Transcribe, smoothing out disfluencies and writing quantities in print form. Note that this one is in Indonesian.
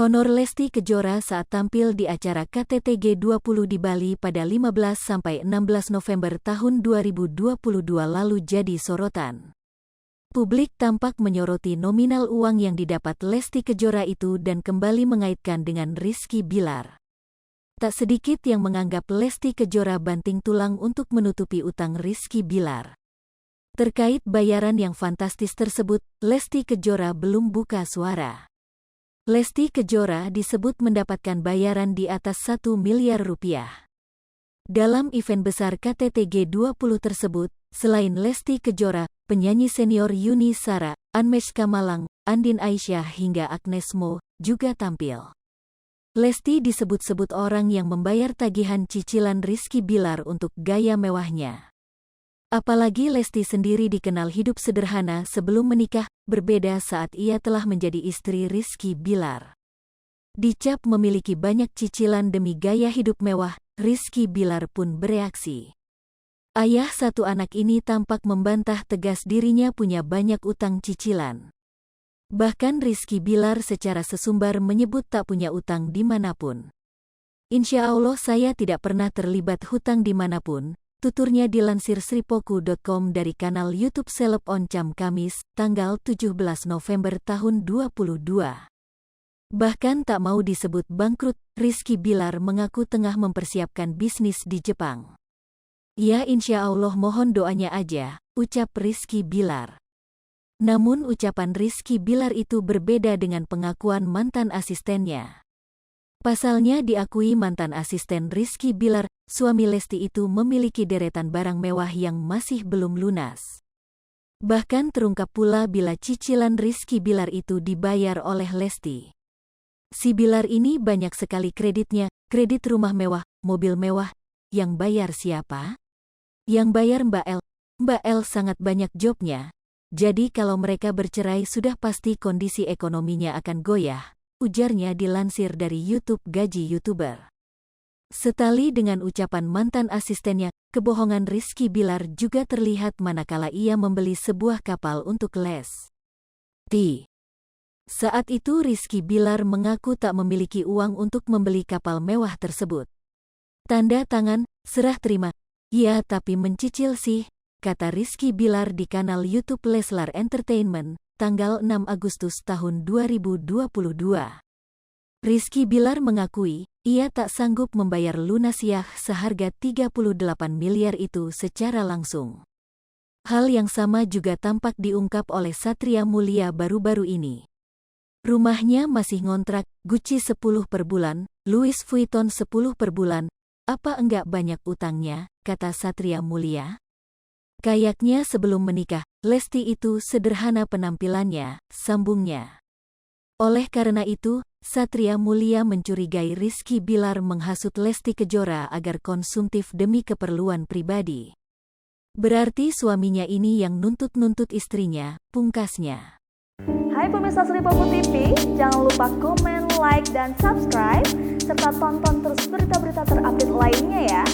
Honor Lesti Kejora saat tampil di acara KTT G20 di Bali pada 15–16 November tahun 2022 lalu jadi sorotan. Publik tampak menyoroti nominal uang yang didapat Lesti Kejora itu dan kembali mengaitkan dengan Rizky Bilar. Tak sedikit yang menganggap Lesti Kejora banting tulang untuk menutupi utang Rizky Bilar. Terkait bayaran yang fantastis tersebut, Lesti Kejora belum buka suara. Lesti Kejora disebut mendapatkan bayaran di atas 1 miliar rupiah. Dalam event besar KTT G20 tersebut, selain Lesti Kejora, penyanyi senior Yuni Shara, Anmesh Malang, Andin Aisyah hingga Agnes Mo juga tampil. Lesti disebut-sebut orang yang membayar tagihan cicilan Rizky Bilar untuk gaya mewahnya. Apalagi Lesti sendiri dikenal hidup sederhana sebelum menikah, berbeda saat ia telah menjadi istri Rizky Bilar. Dicap memiliki banyak cicilan demi gaya hidup mewah, Rizky Bilar pun bereaksi. Ayah satu anak ini tampak membantah tegas dirinya punya banyak utang cicilan. Bahkan Rizky Bilar secara sesumbar menyebut tak punya utang dimanapun. Insya Allah saya tidak pernah terlibat hutang dimanapun, tuturnya dilansir sripoku.com dari kanal YouTube Seleb Oncam Kamis, tanggal 17 November tahun 2022. Bahkan tak mau disebut bangkrut, Rizky Bilar mengaku tengah mempersiapkan bisnis di Jepang. Ya insya Allah mohon doanya aja, ucap Rizky Bilar. Namun ucapan Rizky Bilar itu berbeda dengan pengakuan mantan asistennya. Pasalnya diakui mantan asisten Rizky Bilar, suami Lesti itu memiliki deretan barang mewah yang masih belum lunas. Bahkan terungkap pula bila cicilan Rizky Bilar itu dibayar oleh Lesti. Si Bilar ini banyak sekali kreditnya, kredit rumah mewah, mobil mewah. Yang bayar siapa? Yang bayar Mbak El. Mbak El sangat banyak jobnya. Jadi kalau mereka bercerai sudah pasti kondisi ekonominya akan goyah, ujarnya dilansir dari YouTube Gaji YouTuber. Setali dengan ucapan mantan asistennya, kebohongan Rizky Bilar juga terlihat manakala ia membeli sebuah kapal untuk Lesti. Saat itu Rizky Bilar mengaku tak memiliki uang untuk membeli kapal mewah tersebut. Tanda tangan, serah terima. Ya tapi mencicil sih, kata Rizky Bilar di kanal YouTube Leslar Entertainment, tanggal 6 Agustus tahun 2022. Rizky Bilar mengakui, ia tak sanggup membayar lunas yah seharga 38 miliar itu secara langsung. Hal yang sama juga tampak diungkap oleh Satria Mulia baru-baru ini. Rumahnya masih ngontrak, Gucci 10 per bulan, Louis Vuitton 10 per bulan, apa enggak banyak utangnya, kata Satria Mulia. Kayaknya sebelum menikah, Lesti itu sederhana penampilannya, sambungnya. Oleh karena itu, Satria Mulia mencurigai Rizky Bilar menghasut Lesti Kejora agar konsumtif demi keperluan pribadi. Berarti suaminya ini yang nuntut-nuntut istrinya, pungkasnya. Hai pemirsa Sripoku TV, jangan lupa komen, like, dan subscribe, serta tonton terus berita-berita terupdate lainnya ya.